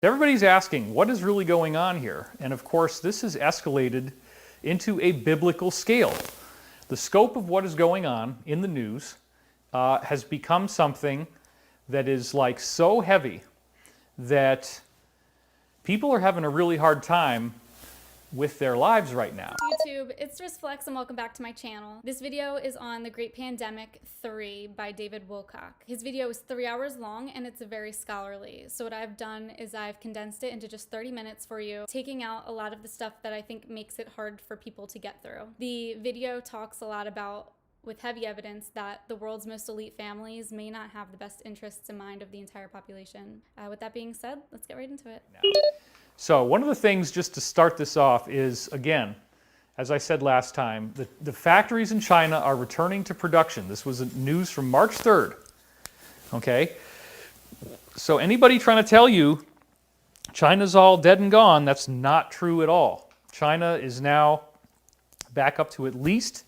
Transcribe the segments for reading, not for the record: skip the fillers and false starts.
Everybody's asking, what is really going on here? And of course, this has escalated into a biblical scale. The scope of what is going on in the news has become something that is like so heavy that people are having a really hard time with their lives right now. YouTube, it's just Flex and welcome back to my channel. This video is on The Great Pandemic 3 by David Wilcock. His video is 3 hours long and it's very scholarly. So what I've done is I've condensed it into just 30 minutes for you, taking out a lot of the stuff that I think makes it hard for people to get through. The video talks a lot about, with heavy evidence, that the world's most elite families may not have the best interests in mind of the entire population. With that being said, let's get right into it. So one of the things, just to start this off, is, again, as I said last time, the factories in China are returning to production. This was news from March 3rd. Okay? So anybody trying to tell you China's all dead and gone, that's not true at all. China is now back up to at least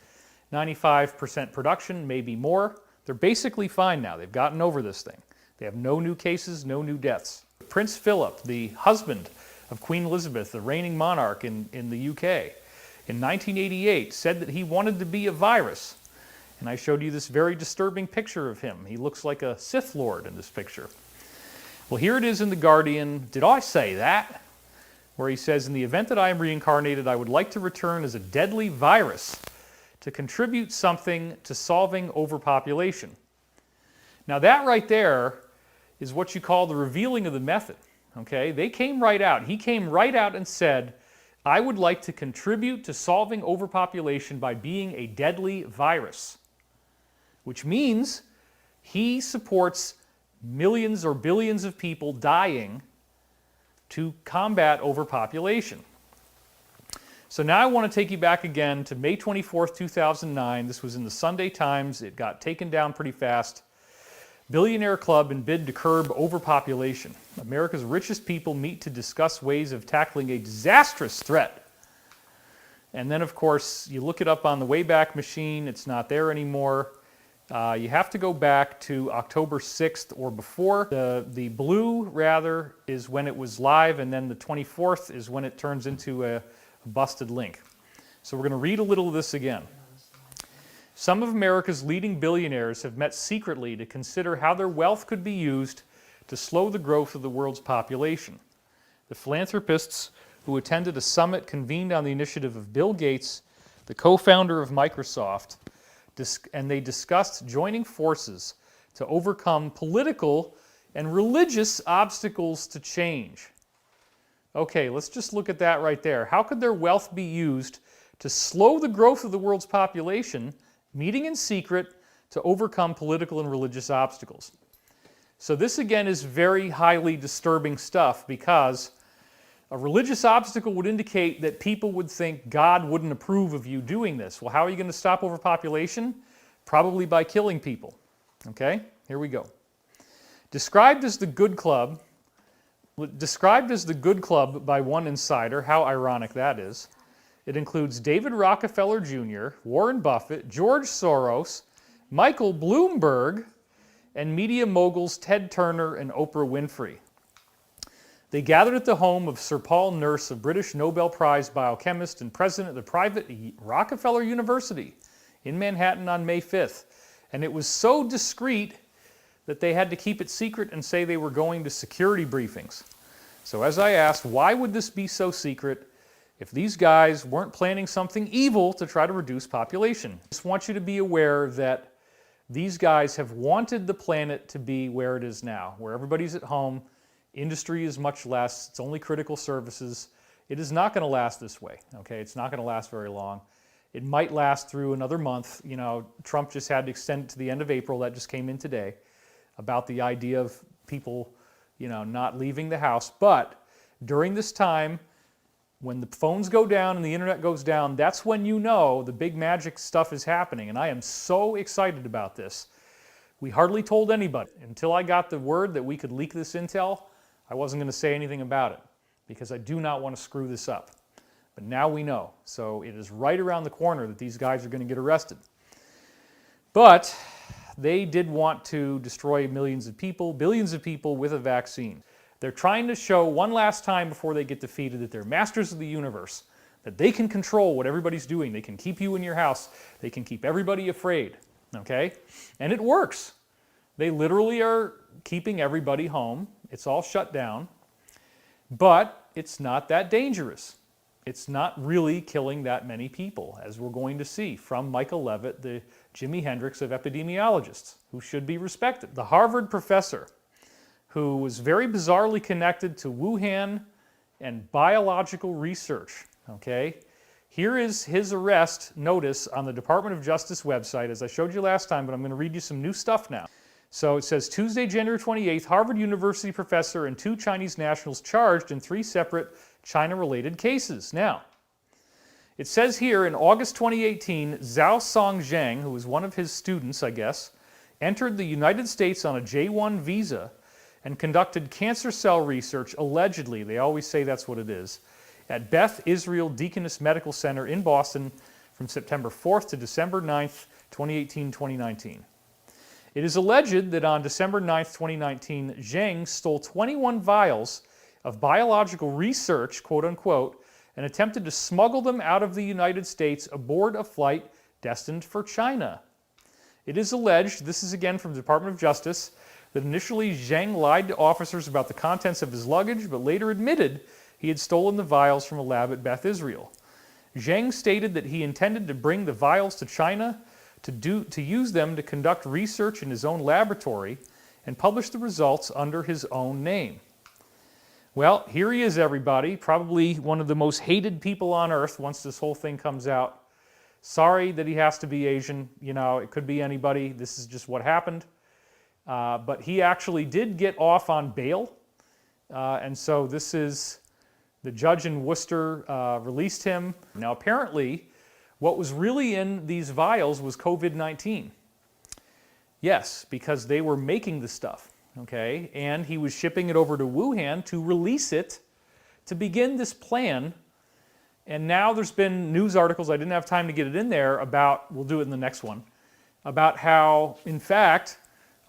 95% production, maybe more. They're basically fine now. They've gotten over this thing. They have no new cases, no new deaths. Prince Philip, the husband of Queen Elizabeth, the reigning monarch in the UK, in 1988 said that he wanted to be a virus. And I showed you this very disturbing picture of him. He looks like a Sith Lord in this picture. Well, here it is in The Guardian. Did I say that? Where he says, in the event that I am reincarnated, I would like to return as a deadly virus to contribute something to solving overpopulation. Now that right there is what you call the revealing of the method. Okay? They came right out. He came right out and said, I would like to contribute to solving overpopulation by being a deadly virus. Which means he supports millions or billions of people dying to combat overpopulation. So now I want to take you back again to May 24th, 2009. This was in the Sunday Times. It got taken down pretty fast. Billionaire Club in bid to curb overpopulation. America's richest people meet to discuss ways of tackling a disastrous threat. And then, of course, you look it up on the Wayback Machine. It's not there anymore. You have to go back to October 6th or before. The blue, rather, is when it was live, and then the 24th is when it turns into a busted link. So we're going to read a little of this again. Some of America's leading billionaires have met secretly to consider how their wealth could be used to slow the growth of the world's population. The philanthropists who attended a summit convened on the initiative of Bill Gates, the co-founder of Microsoft, and they discussed joining forces to overcome political and religious obstacles to change. Okay, let's just look at that right there. How could their wealth be used to slow the growth of the world's population, meeting in secret to overcome political and religious obstacles? So this again is very highly disturbing stuff, because a religious obstacle would indicate that people would think God wouldn't approve of you doing this. Well, how are you going to stop overpopulation? Probably by killing people. Okay, here we go. Described as the Good Club by one insider, how ironic that is. It includes David Rockefeller Jr., Warren Buffett, George Soros, Michael Bloomberg, and media moguls Ted Turner and Oprah Winfrey. They gathered at the home of Sir Paul Nurse, a British Nobel Prize biochemist and president of the private Rockefeller University in Manhattan on May 5th. And it was so discreet that they had to keep it secret and say they were going to security briefings. So as I asked, why would this be so secret if these guys weren't planning something evil to try to reduce population? I just want you to be aware that these guys have wanted the planet to be where it is now, where everybody's at home, industry is much less, it's only critical services. It is not going to last this way, okay? It's not going to last very long. It might last through another month. You know, Trump just had to extend it to the end of April. That just came in today about the idea of people, you know, not leaving the house. But during this time, when the phones go down and the internet goes down, that's when you know the big magic stuff is happening. And I am so excited about this. We hardly told anybody. Until I got the word that we could leak this intel, I wasn't going to say anything about it, because I do not want to screw this up. But now we know. So it is right around the corner that these guys are going to get arrested. But they did want to destroy millions of people, billions of people with a vaccine. They're trying to show one last time before they get defeated that they're masters of the universe, that they can control what everybody's doing. They can keep you in your house. They can keep everybody afraid, okay? And it works. They literally are keeping everybody home. It's all shut down. But it's not that dangerous. It's not really killing that many people, as we're going to see from Michael Levitt, the Jimi Hendrix of epidemiologists, who should be respected. The Harvard professor, who was very bizarrely connected to Wuhan and biological research, okay? Here is his arrest notice on the Department of Justice website, as I showed you last time, but I'm going to read you some new stuff now. So it says, Tuesday, January 28th, Harvard University professor and 2 Chinese nationals charged in 3 separate China-related cases. Now, it says here in August 2018, Zhao Songzheng, who was one of his students, I guess, entered the United States on a J-1 visa and conducted cancer cell research, allegedly, they always say that's what it is, at Beth Israel Deaconess Medical Center in Boston from September 4th to December 9th, 2018-2019. It is alleged that on December 9th, 2019, Zheng stole 21 vials of biological research, quote unquote, and attempted to smuggle them out of the United States aboard a flight destined for China. It is alleged, this is again from the Department of Justice, that initially Zheng lied to officers about the contents of his luggage, but later admitted he had stolen the vials from a lab at Beth Israel. Zheng stated that he intended to bring the vials to China to use them to conduct research in his own laboratory and publish the results under his own name. Well, here he is, everybody, probably one of the most hated people on earth once this whole thing comes out. Sorry that he has to be Asian, you know, it could be anybody, this is just what happened. But he actually did get off on bail, and so this is, the judge in Worcester released him. Now apparently, what was really in these vials was COVID-19. Yes, because they were making the stuff, okay? And he was shipping it over to Wuhan to release it, to begin this plan. And now there's been news articles, I didn't have time to get it in there, about, we'll do it in the next one, about how, in fact,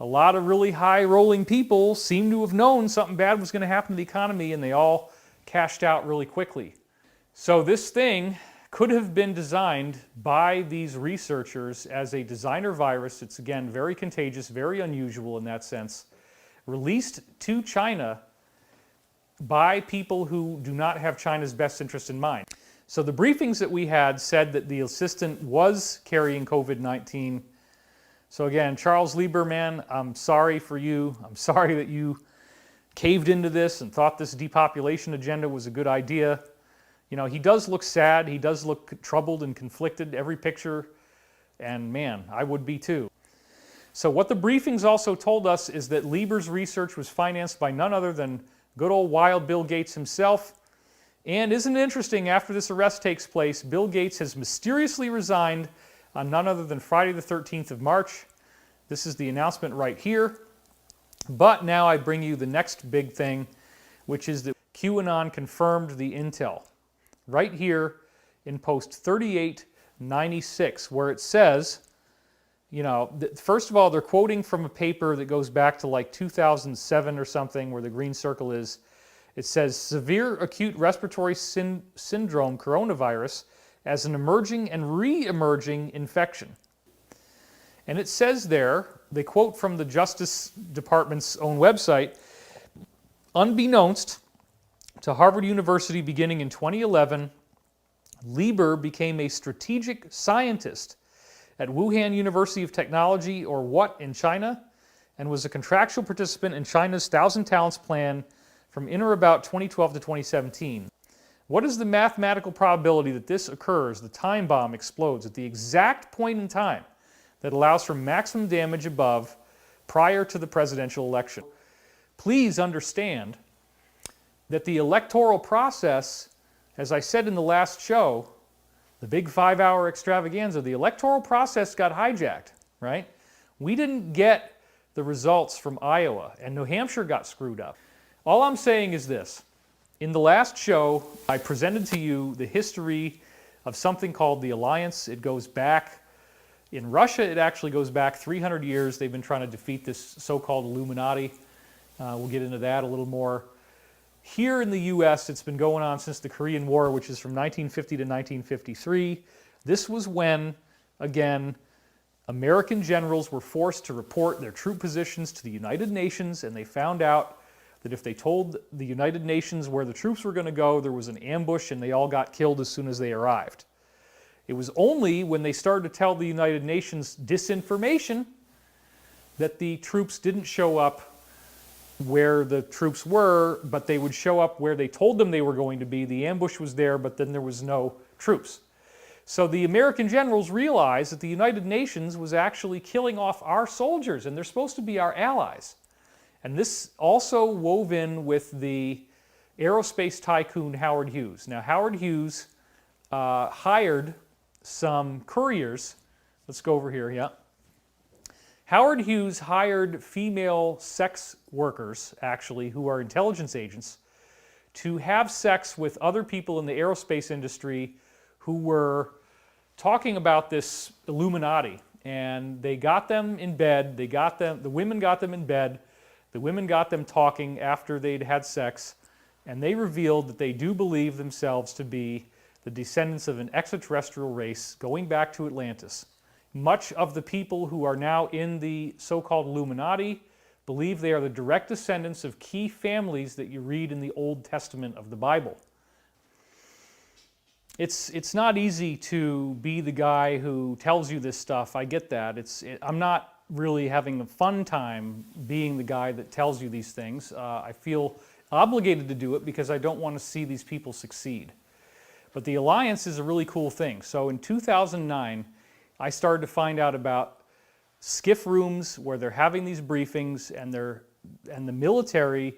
a lot of really high-rolling people seem to have known something bad was going to happen to the economy, and they all cashed out really quickly. So this thing could have been designed by these researchers as a designer virus. It's, again, very contagious, very unusual in that sense, released to China by people who do not have China's best interest in mind. So the briefings that we had said that the assistant was carrying COVID-19. So again, Charles Lieberman, I'm sorry for you. I'm sorry that you caved into this and thought this depopulation agenda was a good idea. You know, he does look sad, he does look troubled and conflicted, every picture, and man, I would be too. So what the briefings also told us is that Lieber's research was financed by none other than good old wild Bill Gates himself. And isn't it interesting, after this arrest takes place, Bill Gates has mysteriously resigned on none other than Friday the 13th of March. This is the announcement right here. But now I bring you the next big thing, which is that QAnon confirmed the intel. Right here in post 3896, where it says, you know, first of all, they're quoting from a paper that goes back to like 2007 or something, where the green circle is. It says, severe acute respiratory syndrome coronavirus as an emerging and re-emerging infection. And it says there, they quote from the Justice Department's own website, unbeknownst to Harvard University beginning in 2011, Lieber became a strategic scientist at Wuhan University of Technology, or what, in China, and was a contractual participant in China's Thousand Talents plan from in or about 2012 to 2017. What is the mathematical probability that this occurs, the time bomb explodes at the exact point in time that allows for maximum damage above prior to the presidential election? Please understand that the electoral process, as I said in the last show, the big 5-hour extravaganza, the electoral process got hijacked, right? We didn't get the results from Iowa, and New Hampshire got screwed up. All I'm saying is this. In the last show, I presented to you the history of something called the Alliance. It goes back, in Russia, it actually goes back 300 years. They've been trying to defeat this so-called Illuminati. We'll get into that a little more. Here in the US, it's been going on since the Korean War, which is from 1950 to 1953. This was when, again, American generals were forced to report their troop positions to the United Nations, and they found out that if they told the United Nations where the troops were going to go, there was an ambush and they all got killed as soon as they arrived. It was only when they started to tell the United Nations disinformation that the troops didn't show up where the troops were, but they would show up where they told them they were going to be. The ambush was there, but then there was no troops. So the American generals realized that the United Nations was actually killing off our soldiers, and they're supposed to be our allies. And this also wove in with the aerospace tycoon Howard Hughes. Now, Howard Hughes hired some couriers. Let's go over here, yeah. Howard Hughes hired female sex workers, actually, who are intelligence agents, to have sex with other people in the aerospace industry who were talking about this Illuminati. And they got them in bed, the women got them in bed, the women got them talking after they'd had sex, and they revealed that they do believe themselves to be the descendants of an extraterrestrial race going back to Atlantis. Much of the people who are now in the so-called Illuminati believe they are the direct descendants of key families that you read in the Old Testament of the Bible. It's not easy to be the guy who tells you this stuff. I get that. I'm not really having a fun time being the guy that tells you these things. I feel obligated to do it because I don't want to see these people succeed. But the Alliance is a really cool thing. So in 2009, I started to find out about SCIF rooms where they're having these briefings, and the military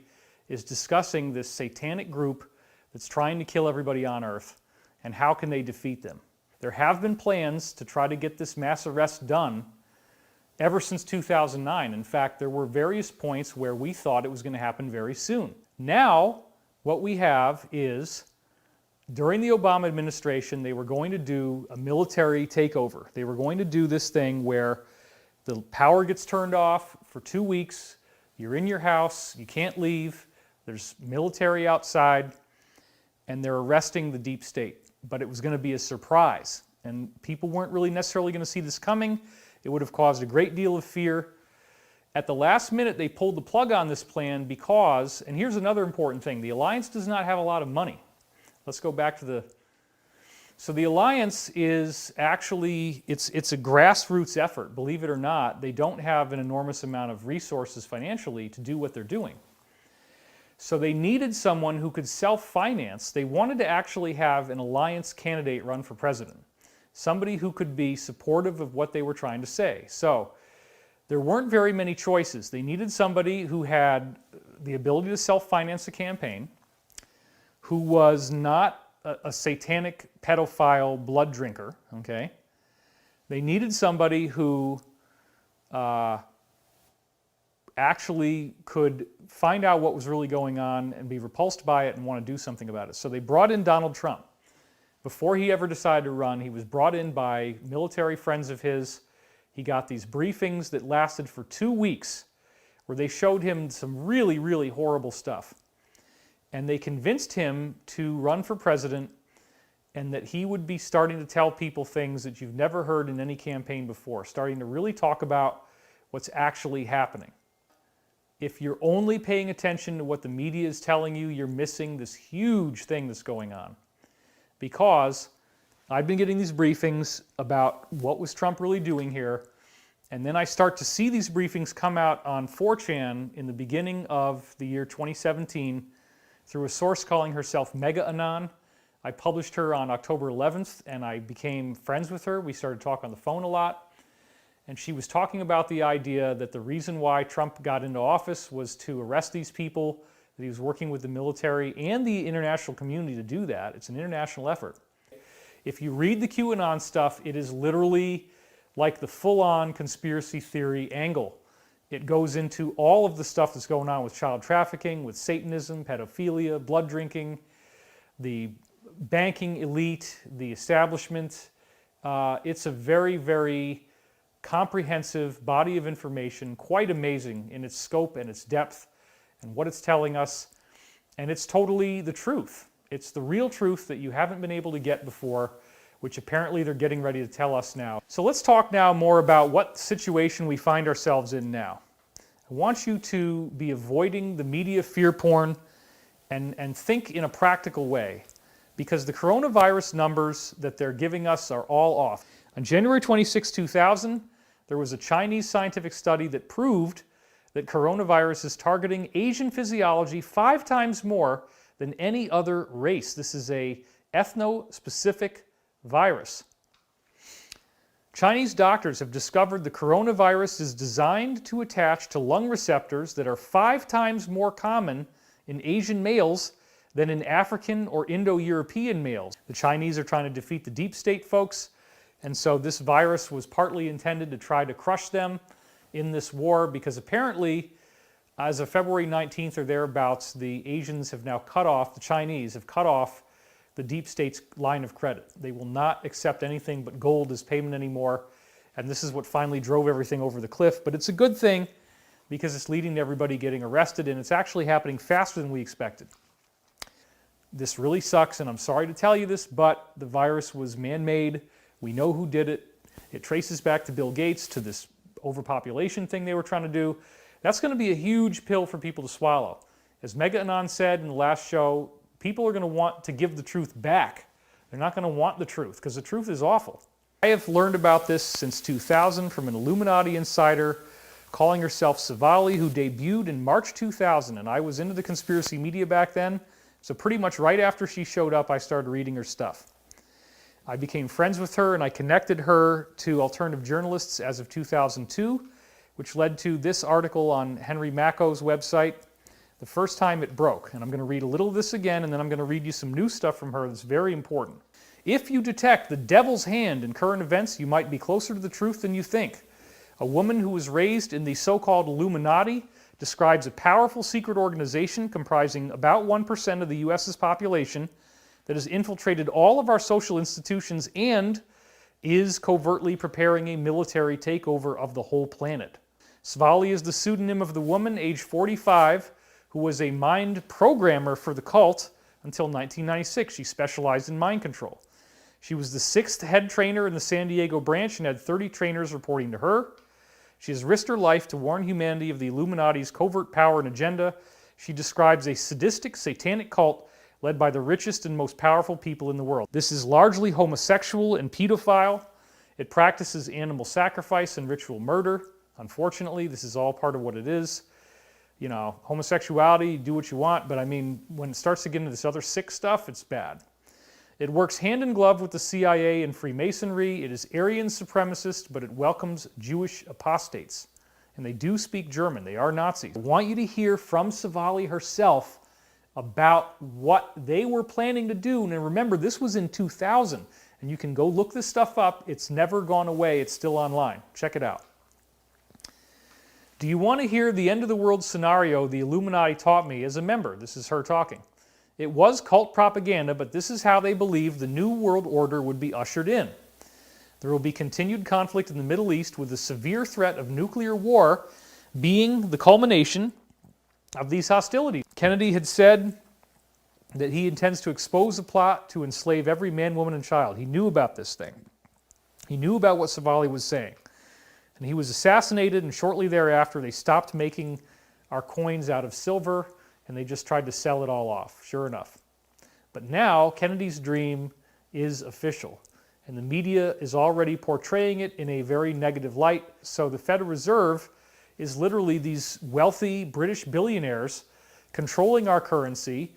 is discussing this satanic group that's trying to kill everybody on Earth, and how can they defeat them. There have been plans to try to get this mass arrest done ever since 2009. In fact, there were various points where we thought it was going to happen very soon. Now, what we have is, during the Obama administration, they were going to do a military takeover. They were going to do this thing where the power gets turned off for 2 weeks, you're in your house, you can't leave, there's military outside, and they're arresting the deep state. But it was going to be a surprise, and people weren't really necessarily going to see this coming. It would have caused a great deal of fear. At the last minute, they pulled the plug on this plan because, and here's another important thing, the Alliance does not have a lot of money. Let's go back to so the Alliance is actually, it's a grassroots effort, believe it or not. They don't have an enormous amount of resources financially to do what they're doing. So they needed someone who could self-finance. They wanted to actually have an Alliance candidate run for president, somebody who could be supportive of what they were trying to say. So there weren't very many choices. They needed somebody who had the ability to self-finance a campaign, who was not a satanic pedophile blood drinker, okay? They needed somebody who actually could find out what was really going on and be repulsed by it and want to do something about it. So they brought in Donald Trump. Before he ever decided to run, he was brought in by military friends of his. He got these briefings that lasted for 2 weeks where they showed him some really, really horrible stuff. And they convinced him to run for president, and that he would be starting to tell people things that you've never heard in any campaign before, starting to really talk about what's actually happening. If you're only paying attention to what the media is telling you, you're missing this huge thing that's going on. Because I've been getting these briefings about what was Trump really doing here, and then I start to see these briefings come out on 4chan in the beginning of the year 2017 through a source calling herself Mega Anon. I published her on October 11th, and I became friends with her. We started talking on the phone a lot. And she was talking about the idea that the reason why Trump got into office was to arrest these people, that he was working with the military and the international community to do that. It's an international effort. If you read the QAnon stuff, it is literally like the full-on conspiracy theory angle. It goes into all of the stuff that's going on with child trafficking, with Satanism, pedophilia, blood drinking, the banking elite, the establishment. It's a very, very comprehensive body of information, quite amazing in its scope and its depth and what it's telling us. And it's totally the truth. It's the real truth that you haven't been able to get before, which apparently they're getting ready to tell us now. So let's talk now more about what situation we find ourselves in now. I want you to be avoiding the media fear porn and think in a practical way, because the coronavirus numbers that they're giving us are all off. On January 26, 2000, there was a Chinese scientific study that proved that coronavirus is targeting Asian physiology 5 times more than any other race. This is a ethno-specific virus. Chinese doctors have discovered the coronavirus is designed to attach to lung receptors that are 5 times more common in Asian males than in African or Indo-European males. The Chinese are trying to defeat the deep state folks, and so this virus was partly intended to try to crush them in this war, because apparently, as of February 19th or thereabouts, the Asians have now cut off, the Chinese have cut off the deep state's line of credit. They will not accept anything but gold as payment anymore, and this is what finally drove everything over the cliff. But it's a good thing, because it's leading to everybody getting arrested, and it's actually happening faster than we expected. This really sucks, and I'm sorry to tell you this, but the virus was man-made. We know who did it. It traces back to Bill Gates, to this overpopulation thing they were trying to do. That's going to be a huge pill for people to swallow. As Mega Anon said in the last show, people are going to want to give the truth back. They're not going to want the truth, because the truth is awful. I have learned about this since 2000 from an Illuminati insider calling herself Savali, who debuted in March 2000, and I was into the conspiracy media back then, so pretty much right after she showed up, I started reading her stuff. I became friends with her, and I connected her to alternative journalists as of 2002, which led to this article on Henry Macko's website, the first time it broke. And I'm going to read a little of this again, and then I'm going to read you some new stuff from her that's very important. If you detect the devil's hand in current events, you might be closer to the truth than you think. A woman who was raised in the so-called Illuminati describes a powerful secret organization comprising about 1% of the U.S.'s population that has infiltrated all of our social institutions and is covertly preparing a military takeover of the whole planet. Savali is the pseudonym of the woman, age 45, who was a mind programmer for the cult until 1996. She specialized in mind control. She was the 6th head trainer in the San Diego branch and had 30 trainers reporting to her. She has risked her life to warn humanity of the Illuminati's covert power and agenda. She describes a sadistic, satanic cult led by the richest and most powerful people in the world. This is largely homosexual and pedophile. It practices animal sacrifice and ritual murder. Unfortunately, this is all part of what it is. You know, homosexuality, do what you want, but I mean, when it starts to get into this other sick stuff, it's bad. It works hand in glove with the CIA and Freemasonry. It is Aryan supremacist, but it welcomes Jewish apostates. And they do speak German. They are Nazis. I want you to hear from Savali herself about what they were planning to do. And remember, this was in 2000. And you can go look this stuff up. It's never gone away. It's still online. Check it out. Do you want to hear the end of the world scenario the Illuminati taught me as a member? This is her talking. It was cult propaganda, but this is how they believed the New World Order would be ushered in. There will be continued conflict in the Middle East, with the severe threat of nuclear war being the culmination of these hostilities. Kennedy had said that he intends to expose a plot to enslave every man, woman, and child. He knew about this thing. He knew about what Savali was saying. And he was assassinated, and shortly thereafter they stopped making our coins out of silver, and they just tried to sell it all off, sure enough. But now Kennedy's dream is official, and the media is already portraying it in a very negative light. So the Federal Reserve is literally these wealthy British billionaires controlling our currency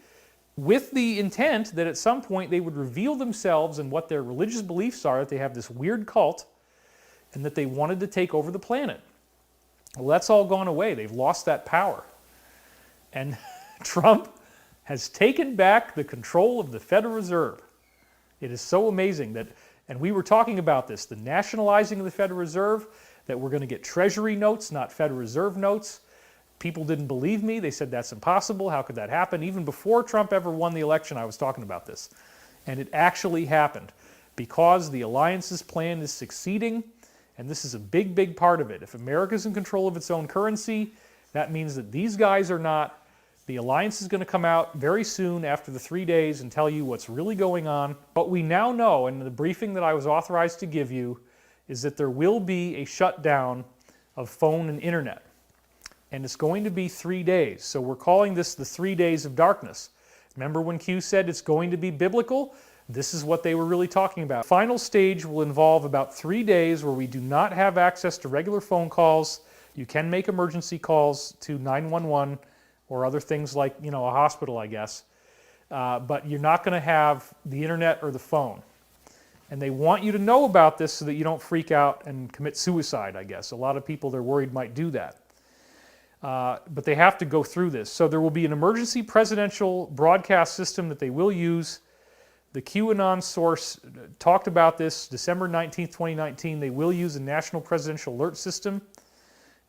with the intent that at some point they would reveal themselves and what their religious beliefs are, that they have this weird cult, and that they wanted to take over the planet. Well, that's all gone away. They've lost that power. And Trump has taken back the control of the Federal Reserve. It is so amazing that, and we were talking about this, the nationalizing of the Federal Reserve, that we're going to get Treasury notes, not Federal Reserve notes. People didn't believe me. They said that's impossible. How could that happen? Even before Trump ever won the election, I was talking about this. And it actually happened because the alliance's plan is succeeding. And this is a big, big part of it. If America's in control of its own currency, that means that these guys are not. The Alliance is going to come out very soon after the 3 days and tell you what's really going on. But we now know, and the briefing that I was authorized to give you, is that there will be a shutdown of phone and internet. And it's going to be 3 days. So we're calling this the 3 days of darkness. Remember when Q said it's going to be biblical? This is what they were really talking about. Final stage will involve about 3 days where we do not have access to regular phone calls. You can make emergency calls to 911 or other things like, a hospital, I guess. But you're not going to have the internet or the phone. And they want you to know about this so that you don't freak out and commit suicide, I guess. A lot of people they're worried might do that. But they have to go through this. So there will be an emergency presidential broadcast system that they will use. The QAnon source talked about this December 19th, 2019. They will use a national presidential alert system.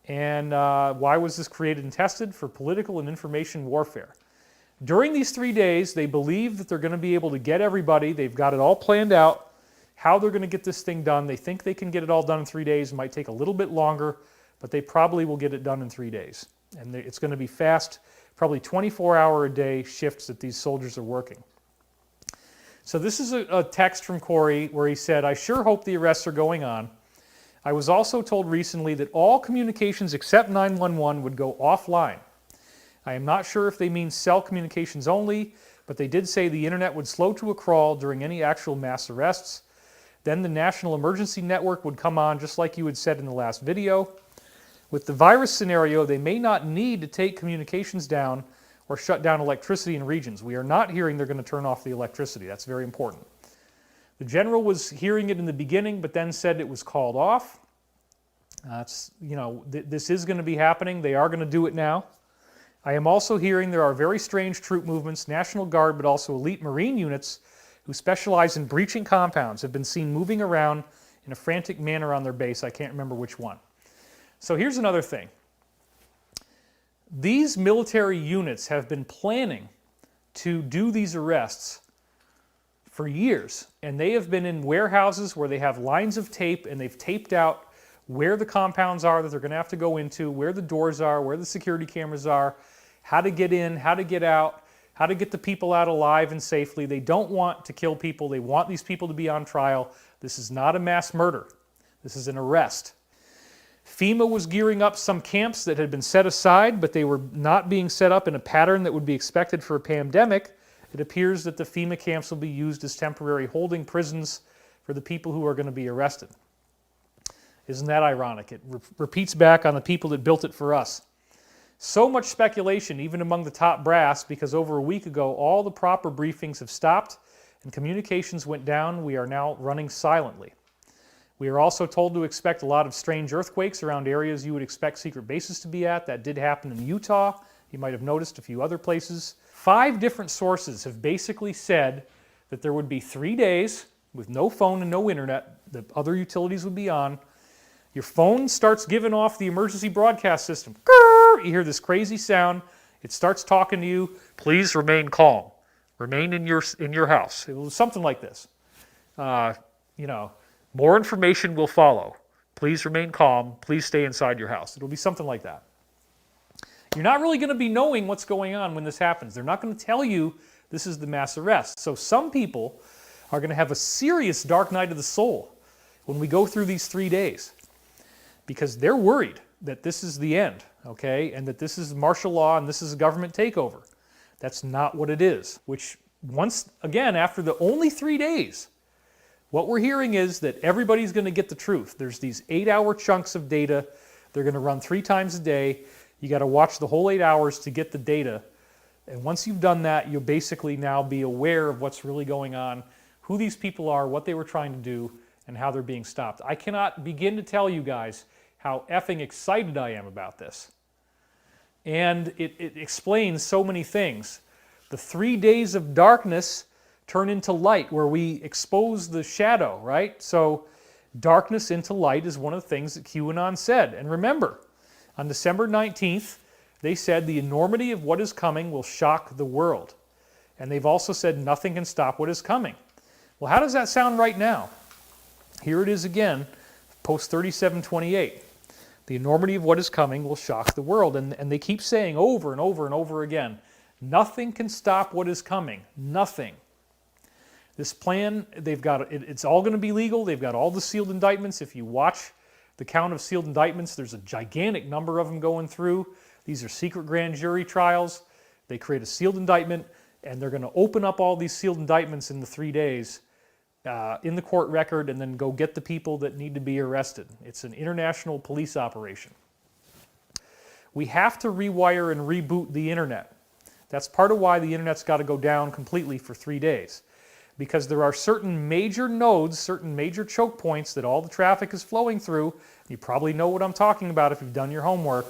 And why was this created and tested? For political and information warfare. During these 3 days, they believe that they're going to be able to get everybody. They've got it all planned out, how they're going to get this thing done. They think they can get it all done in 3 days. It might take a little bit longer, but they probably will get it done in 3 days. And it's going to be fast, probably 24-hour-a-day shifts that these soldiers are working. So this is a text from Corey where he said, "I sure hope the arrests are going on. I was also told recently that all communications except 911 would go offline. I am not sure if they mean cell communications only, but they did say the internet would slow to a crawl during any actual mass arrests. Then the National Emergency Network would come on, just like you had said in the last video. With the virus scenario, they may not need to take communications down or shut down electricity in regions. We are not hearing they're going to turn off the electricity. That's very important. The general was hearing it in the beginning, but then said it was called off. This is going to be happening. They are going to do it now. I am also hearing there are very strange troop movements, National Guard, but also elite Marine units who specialize in breaching compounds have been seen moving around in a frantic manner on their base. I can't remember which one. So here's another thing. These military units have been planning to do these arrests for years, and they have been in warehouses where they have lines of tape and they've taped out where the compounds are that they're going to have to go into, where the doors are, where the security cameras are, how to get in, how to get out, how to get the people out alive and safely. They don't want to kill people. They want these people to be on trial. This is not a mass murder. This is an arrest. FEMA was gearing up some camps that had been set aside, but they were not being set up in a pattern that would be expected for a pandemic. It appears that the FEMA camps will be used as temporary holding prisons for the people who are going to be arrested. Isn't that ironic? It repeats back on the people that built it for us. So much speculation, even among the top brass, because over a week ago, all the proper briefings have stopped and communications went down. We are now running silently. We are also told to expect a lot of strange earthquakes around areas you would expect secret bases to be at. That did happen in Utah. You might have noticed a few other places. 5 different sources have basically said that there would be 3 days with no phone and no internet. The other utilities would be on. Your phone starts giving off the emergency broadcast system. You hear this crazy sound. It starts talking to you. Please remain calm. Remain in your house. It was something like this. More information will follow. Please remain calm. Please stay inside your house. It'll be something like that. You're not really going to be knowing what's going on when this happens. They're not going to tell you this is the mass arrest. So some people are going to have a serious dark night of the soul when we go through these 3 days because they're worried that this is the end, okay, and that this is martial law and this is a government takeover. That's not what it is, which once again, after the only 3 days, what we're hearing is that everybody's going to get the truth. There's these 8-hour chunks of data. They're going to run 3 times a day. You got to watch the whole 8 hours to get the data. And once you've done that, you'll basically now be aware of what's really going on, who these people are, what they were trying to do, and how they're being stopped. I cannot begin to tell you guys how effing excited I am about this. And it explains so many things. The 3 days of darkness turn into light, where we expose the shadow, right? So darkness into light is one of the things that QAnon said. And remember, on December 19th, they said the enormity of what is coming will shock the world. And they've also said nothing can stop what is coming. Well, how does that sound right now? Here it is again, post 3728. The enormity of what is coming will shock the world. And they keep saying over and over and over again, Nothing can stop what is coming. Nothing. This plan, it's all going to be legal. They've got all the sealed indictments. If you watch the count of sealed indictments, there's a gigantic number of them going through. These are secret grand jury trials. They create a sealed indictment, and they're going to open up all these sealed indictments in the 3 days in the court record and then go get the people that need to be arrested. It's an international police operation. We have to rewire and reboot the internet. That's part of why the internet's got to go down completely for 3 days. Because there are certain major nodes, certain major choke points that all the traffic is flowing through. You probably know what I'm talking about if you've done your homework.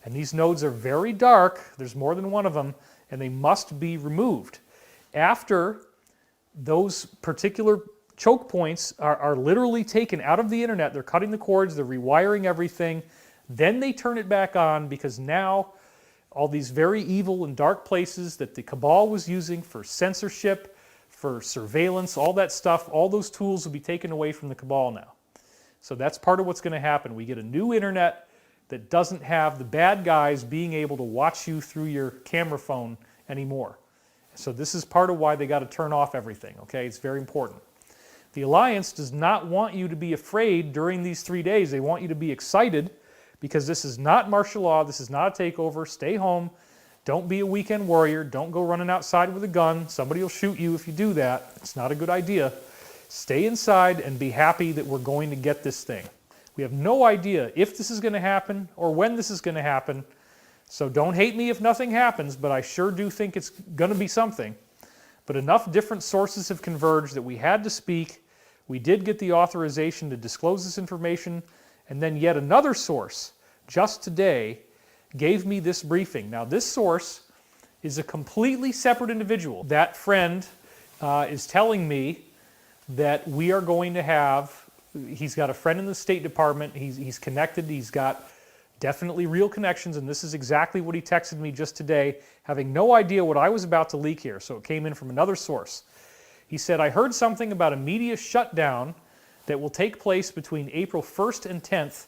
And these nodes are very dark. There's more than one of them, and they must be removed. After those particular choke points are literally taken out of the internet, they're cutting the cords, they're rewiring everything, then they turn it back on, because now all these very evil and dark places that the cabal was using for censorship, for surveillance, all that stuff, all those tools will be taken away from the cabal now. So that's part of what's going to happen. We get a new internet that doesn't have the bad guys being able to watch you through your camera phone anymore. So this is part of why they got to turn off everything, okay? It's very important. The Alliance does not want you to be afraid during these 3 days. They want you to be excited, because this is not martial law. This is not a takeover. Stay home. Don't be a weekend warrior. Don't go running outside with a gun. Somebody will shoot you if you do that. It's not a good idea. Stay inside and be happy that we're going to get this thing. We have no idea if this is going to happen or when this is going to happen. So don't hate me if nothing happens, but I sure do think it's going to be something. But enough different sources have converged that we had to speak. We did get the authorization to disclose this information. And then yet another source, just today, gave me this briefing. Now, this source is a completely separate individual. That friend is telling me that we are going to have, he's got a friend in the State Department, he's connected, he's got definitely real connections, and this is exactly what he texted me just today, having no idea what I was about to leak here, so it came in from another source. He said, I heard something about a media shutdown that will take place between April 1st and 10th,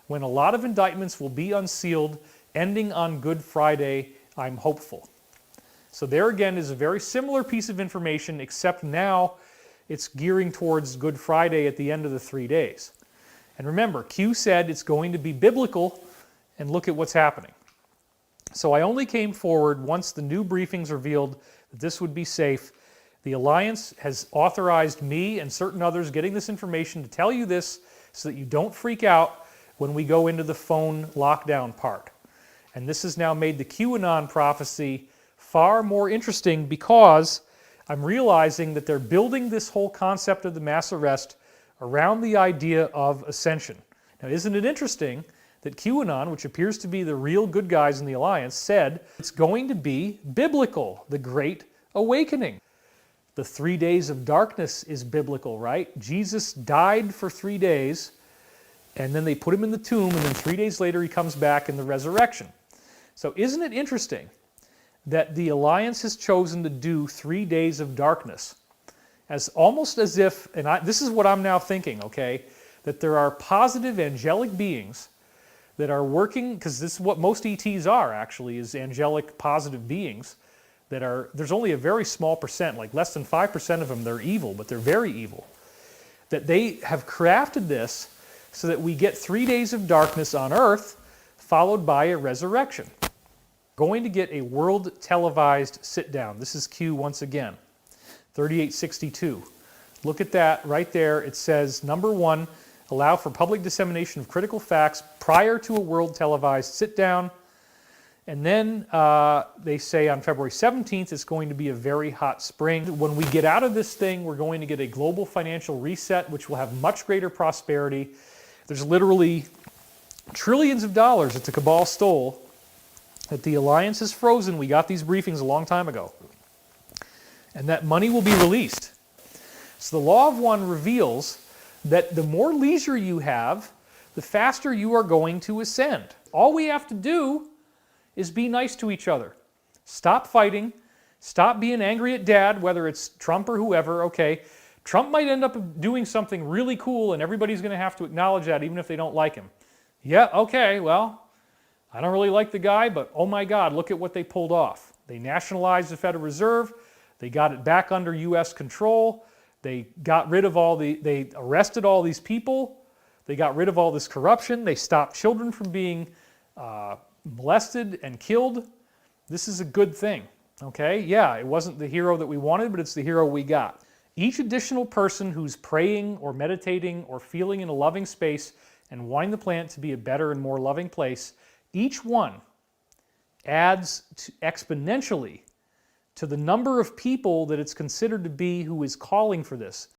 when a lot of indictments will be unsealed, ending on Good Friday. I'm hopeful. So there again is a very similar piece of information, except now it's gearing towards Good Friday at the end of the 3 days. And remember, Q said it's going to be biblical, and look at what's happening. So I only came forward once the new briefings revealed that this would be safe. The Alliance has authorized me and certain others getting this information to tell you this so that you don't freak out when we go into the phone lockdown part. And this has now made the QAnon prophecy far more interesting, because I'm realizing that they're building this whole concept of the mass arrest around the idea of ascension. Now, isn't it interesting that QAnon, which appears to be the real good guys in the Alliance, said it's going to be biblical, the Great Awakening. The 3 days of darkness is biblical, right? Jesus died for 3 days, and then they put him in the tomb, and then 3 days later he comes back in the resurrection. So isn't it interesting that the Alliance has chosen to do 3 days of darkness, as almost as if, and this is what I'm now thinking, okay, that there are positive angelic beings that are working, because this is what most ETs are actually, is angelic positive beings that are, there's only a very small percent, like less than 5% of them, they're evil, but they're very evil, that they have crafted this so that we get 3 days of darkness on earth followed by a resurrection. Going to get a world televised sit down. This is Q once again, 3862. Look at that right there. It says, number 1, allow for public dissemination of critical facts prior to a world televised sit down. And then they say on February 17th, it's going to be a very hot spring. When we get out of this thing, we're going to get a global financial reset, which will have much greater prosperity. There's literally trillions of dollars that the cabal stole, that the Alliance has frozen. We got these briefings a long time ago. And that money will be released. So the Law of One reveals that the more leisure you have, the faster you are going to ascend. All we have to do is be nice to each other. Stop fighting. Stop being angry at Dad, whether it's Trump or whoever. Okay, Trump might end up doing something really cool, and everybody's going to have to acknowledge that, even if they don't like him. Yeah, okay, well, I don't really like the guy, but oh my God, look at what they pulled off. They nationalized the Federal Reserve. They got it back under U.S. control. They got rid of they arrested all these people. They got rid of all this corruption. They stopped children from being molested and killed. This is a good thing, okay? Yeah, it wasn't the hero that we wanted, but it's the hero we got. Each additional person who's praying or meditating or feeling in a loving space and wanting the planet to be a better and more loving place, each one adds exponentially to the number of people that it's considered to be who is calling for this.